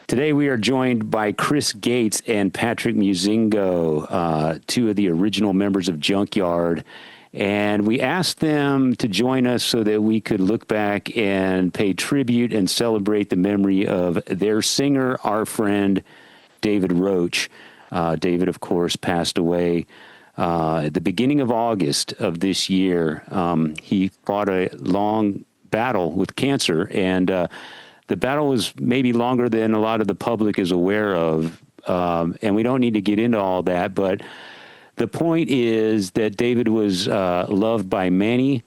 Today we are joined by Chris Gates and Patrick Muzingo, two of the original members of Junkyard. And we asked them to join us so that we could look back and pay tribute and celebrate the memory of their singer, our friend, David Roach. David, of course, passed away at the beginning of August of this year. He fought a long battle with cancer, and the battle was maybe longer than a lot of the public is aware of. And we don't need to get into all that, but the point is that David was loved by many.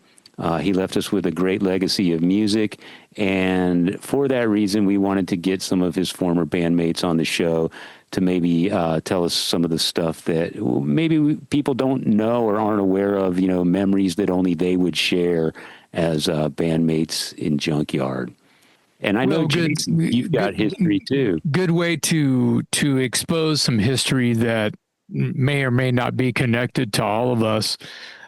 He left us with a great legacy of music, and for that reason, we wanted to get some of his former bandmates on the show to maybe tell us some of the stuff that maybe people don't know or aren't aware of, you know, memories that only they would share as bandmates in Junkyard. And I know, Jason, you've got history too. Good way to expose some history that may or may not be connected to all of us.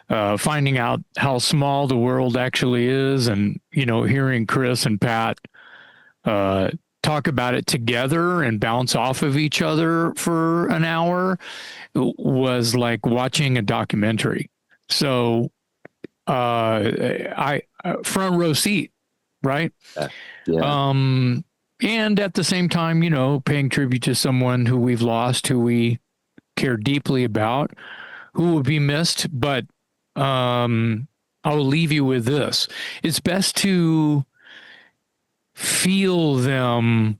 Finding out how small the world actually is, and, you know, hearing Chris and Pat talk about it together and bounce off of each other for an hour was like watching a documentary. So I front row seat, right? Yeah. And at the same time, you know, paying tribute to someone who we've lost, who we care deeply about, who will be missed. But I'll leave you with this. It's best to feel them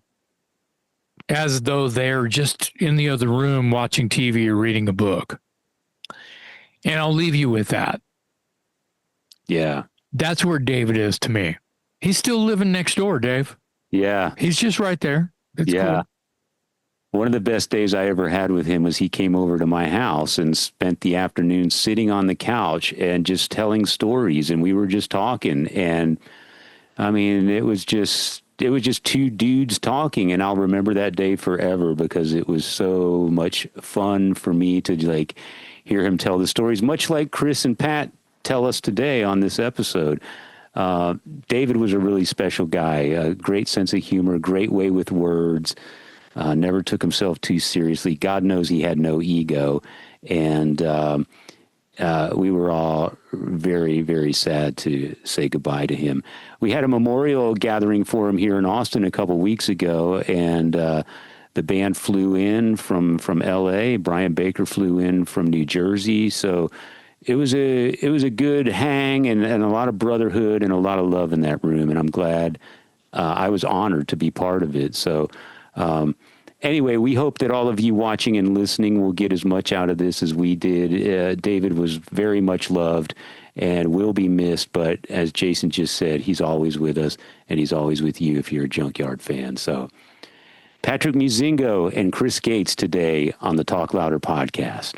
as though they're just in the other room watching TV or reading a book. And I'll leave you with that. Yeah. That's where David is to me. He's still living next door, Dave. Yeah. He's just right there. It's yeah. Cool. One of the best days I ever had with him was he came over to my house and spent the afternoon sitting on the couch and just telling stories. And we were just talking. And I mean, it was just two dudes talking. And I'll remember that day forever because it was so much fun for me to like hear him tell the stories, much like Chris and Pat tell us today on this episode. David was a really special guy, a great sense of humor, great way with words, never took himself too seriously. God knows he had no ego. And we were all very, very sad to say goodbye to him. We had a memorial gathering for him here in Austin a couple weeks ago, and the band flew in from L.A. Brian Baker flew in from New Jersey. So it was a good hang and a lot of brotherhood and a lot of love in that room. And I'm glad I was honored to be part of it. So anyway, we hope that all of you watching and listening will get as much out of this as we did. David was very much loved and will be missed. But as Jason just said, he's always with us and he's always with you if you're a Junkyard fan. So Patrick Muzingo and Chris Gates today on the Talk Louder podcast.